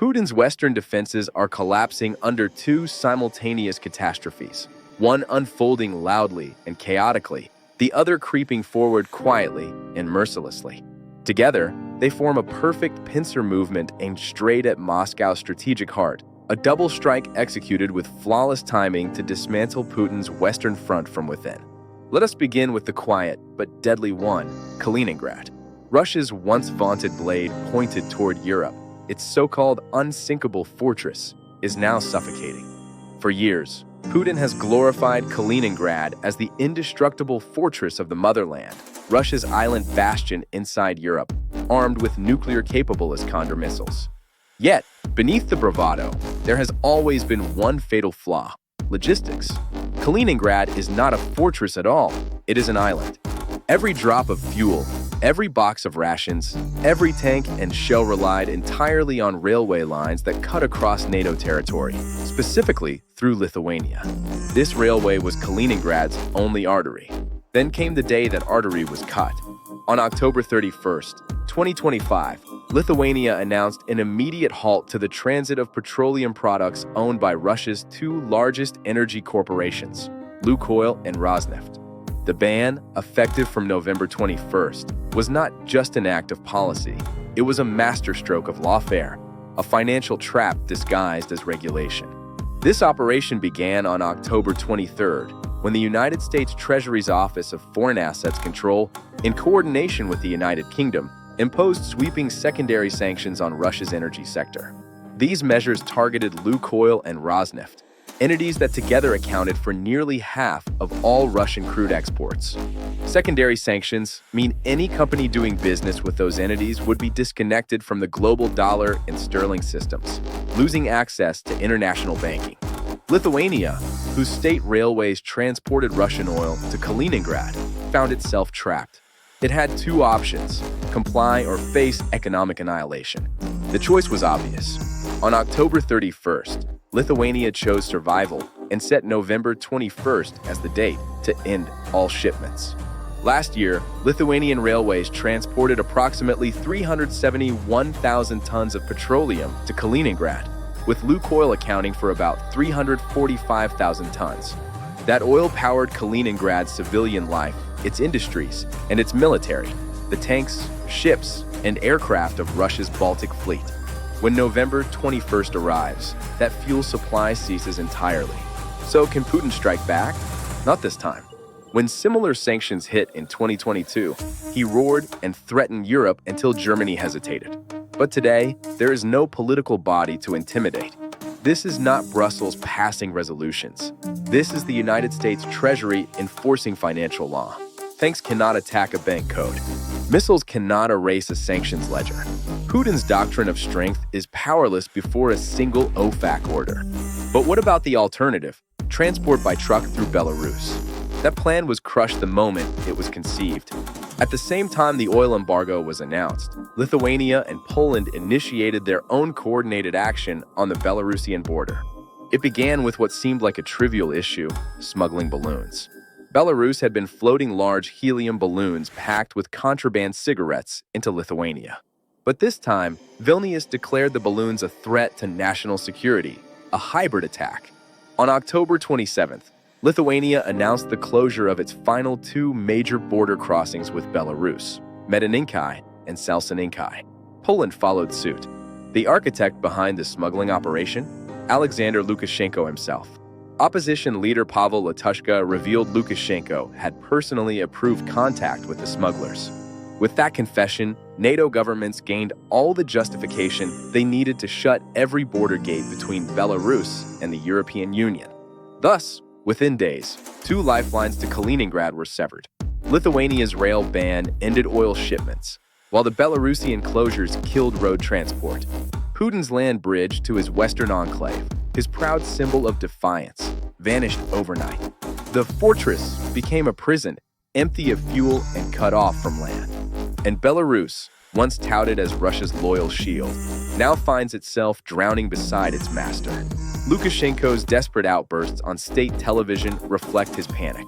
Putin's Western defenses are collapsing under two simultaneous catastrophes, one unfolding loudly and chaotically, the other creeping forward quietly and mercilessly. Together, they form a perfect pincer movement aimed straight at Moscow's strategic heart, a double strike executed with flawless timing to dismantle Putin's Western front from within. Let us begin with the quiet but deadly one, Kaliningrad. Russia's once-vaunted blade pointed toward Europe, its so-called unsinkable fortress, is now suffocating. For years, Putin has glorified Kaliningrad as the indestructible fortress of the motherland, Russia's island bastion inside Europe, armed with nuclear-capable Iskander missiles. Yet, beneath the bravado, there has always been one fatal flaw: logistics. Kaliningrad is not a fortress at all, it is an island. Every drop of fuel, every box of rations, every tank and shell relied entirely on railway lines that cut across NATO territory, specifically through Lithuania. This railway was Kaliningrad's only artery. Then came the day that artery was cut. On October 31st, 2025, Lithuania announced an immediate halt to the transit of petroleum products owned by Russia's two largest energy corporations, Lukoil and Rosneft. The ban, effective from November 21st, was not just an act of policy. It was a masterstroke of lawfare, a financial trap disguised as regulation. This operation began on October 23rd, when the United States Treasury's Office of Foreign Assets Control, in coordination with the United Kingdom, imposed sweeping secondary sanctions on Russia's energy sector. These measures targeted Lukoil and Rosneft, entities that together accounted for nearly half of all Russian crude exports. Secondary sanctions mean any company doing business with those entities would be disconnected from the global dollar and sterling systems, losing access to international banking. Lithuania, whose state railways transported Russian oil to Kaliningrad, found itself trapped. It had two options: comply or face economic annihilation. The choice was obvious. On October 31st, Lithuania chose survival and set November 21st as the date to end all shipments. Last year, Lithuanian railways transported approximately 371,000 tons of petroleum to Kaliningrad, with Lukoil accounting for about 345,000 tons. That oil powered Kaliningrad's civilian life, its industries, and its military, the tanks, ships, and aircraft of Russia's Baltic Fleet. When November 21st arrives, that fuel supply ceases entirely. So can Putin strike back? Not this time. When similar sanctions hit in 2022, he roared and threatened Europe until Germany hesitated. But today, there is no political body to intimidate. This is not Brussels passing resolutions. This is the United States Treasury enforcing financial law. Tanks cannot attack a bank code. Missiles cannot erase a sanctions ledger. Putin's doctrine of strength is powerless before a single OFAC order. But what about the alternative? Transport by truck through Belarus. That plan was crushed the moment it was conceived. At the same time the oil embargo was announced, Lithuania and Poland initiated their own coordinated action on the Belarusian border. It began with what seemed like a trivial issue: smuggling balloons. Belarus had been floating large helium balloons packed with contraband cigarettes into Lithuania. But this time, Vilnius declared the balloons a threat to national security, a hybrid attack. On October 27th, Lithuania announced the closure of its final two major border crossings with Belarus, Medininkai and Salsoninkai. Poland followed suit. The architect behind the smuggling operation? Alexander Lukashenko himself. Opposition leader Pavel Latushka revealed Lukashenko had personally approved contact with the smugglers. With that confession, NATO governments gained all the justification they needed to shut every border gate between Belarus and the European Union. Thus, within days, two lifelines to Kaliningrad were severed. Lithuania's rail ban ended oil shipments, while the Belarusian closures killed road transport. Putin's land bridge to his western enclave, his proud symbol of defiance, vanished overnight. The fortress became a prison, empty of fuel and cut off from land. And Belarus, once touted as Russia's loyal shield, now finds itself drowning beside its master. Lukashenko's desperate outbursts on state television reflect his panic.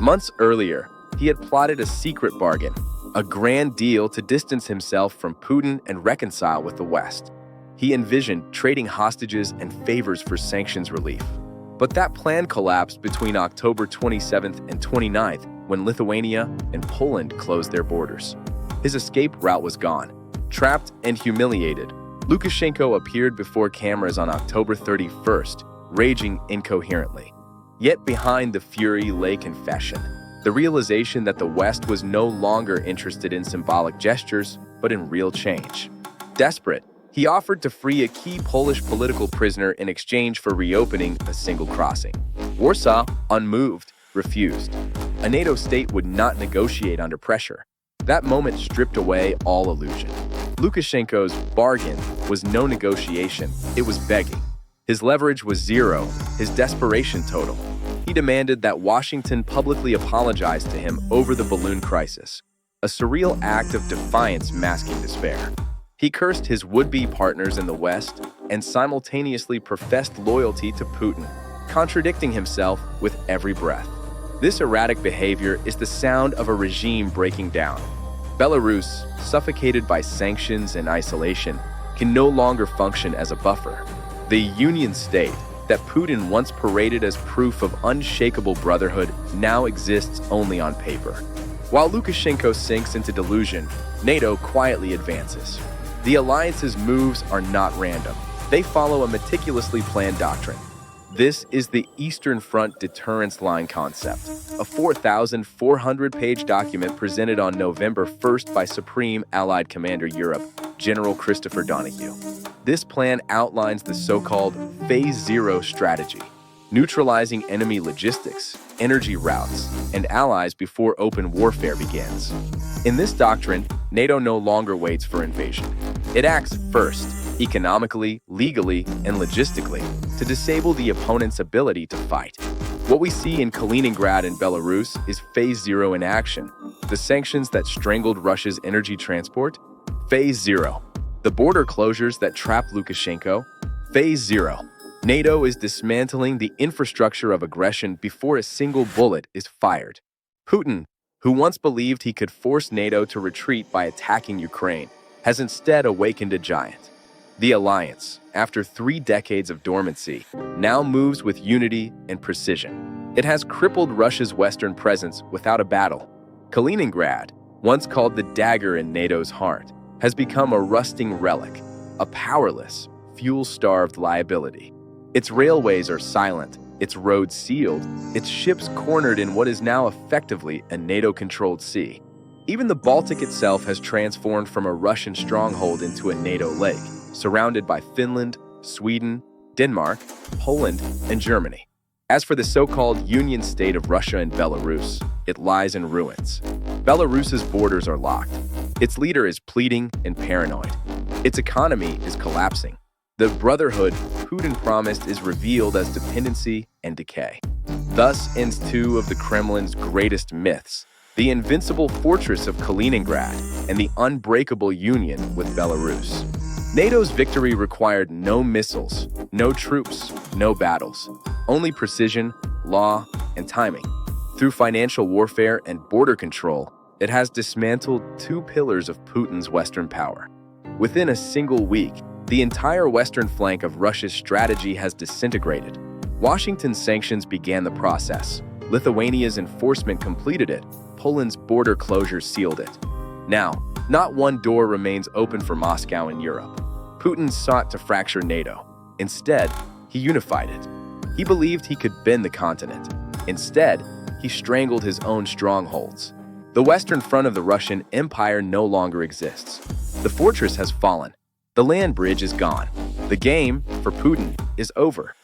Months earlier, he had plotted a secret bargain, a grand deal to distance himself from Putin and reconcile with the West. He envisioned trading hostages and favors for sanctions relief. But that plan collapsed between October 27th and 29th when Lithuania and Poland closed their borders. His escape route was gone. Trapped and humiliated, Lukashenko appeared before cameras on October 31st, raging incoherently. Yet behind the fury lay confession, the realization that the West was no longer interested in symbolic gestures, but in real change. Desperate, he offered to free a key Polish political prisoner in exchange for reopening a single crossing. Warsaw, unmoved, refused. A NATO state would not negotiate under pressure. That moment stripped away all illusion. Lukashenko's bargain was no negotiation, it was begging. His leverage was zero, his desperation total. He demanded that Washington publicly apologize to him over the balloon crisis, a surreal act of defiance masking despair. He cursed his would-be partners in the West and simultaneously professed loyalty to Putin, contradicting himself with every breath. This erratic behavior is the sound of a regime breaking down. Belarus, suffocated by sanctions and isolation, can no longer function as a buffer. The Union State that Putin once paraded as proof of unshakable brotherhood now exists only on paper. While Lukashenko sinks into delusion, NATO quietly advances. The alliance's moves are not random. They follow a meticulously planned doctrine. This is the Eastern Front Deterrence Line concept, a 4,400-page document presented on November 1st by Supreme Allied Commander Europe, General Christopher Donahue. This plan outlines the so-called Phase Zero strategy, neutralizing enemy logistics, energy routes, and allies before open warfare begins. In this doctrine, NATO no longer waits for invasion. It acts first, economically, legally, and logistically, to disable the opponent's ability to fight. What we see in Kaliningrad and Belarus is Phase Zero in action. The sanctions that strangled Russia's energy transport? Phase Zero. The border closures that trapped Lukashenko? Phase Zero. NATO is dismantling the infrastructure of aggression before a single bullet is fired. Putin, who once believed he could force NATO to retreat by attacking Ukraine, has instead awakened a giant. The alliance, after 3 decades of dormancy, now moves with unity and precision. It has crippled Russia's western presence without a battle. Kaliningrad, once called the dagger in NATO's heart, has become a rusting relic, a powerless, fuel-starved liability. Its railways are silent, its roads sealed, its ships cornered in what is now effectively a NATO-controlled sea. Even the Baltic itself has transformed from a Russian stronghold into a NATO lake, surrounded by Finland, Sweden, Denmark, Poland, and Germany. As for the so-called Union State of Russia and Belarus, it lies in ruins. Belarus's borders are locked. Its leader is pleading and paranoid. Its economy is collapsing. The brotherhood Putin promised is revealed as dependency and decay. Thus ends 2 of the Kremlin's greatest myths, the invincible fortress of Kaliningrad and the unbreakable union with Belarus. NATO's victory required no missiles, no troops, no battles, only precision, law, and timing. Through financial warfare and border control, it has dismantled 2 pillars of Putin's Western power. Within a single week, the entire western flank of Russia's strategy has disintegrated. Washington's sanctions began the process. Lithuania's enforcement completed it. Poland's border closure sealed it. Now, not one door remains open for Moscow and Europe. Putin sought to fracture NATO. Instead, he unified it. He believed he could bend the continent. Instead, he strangled his own strongholds. The western front of the Russian Empire no longer exists. The fortress has fallen. The land bridge is gone. The game, for Putin, is over.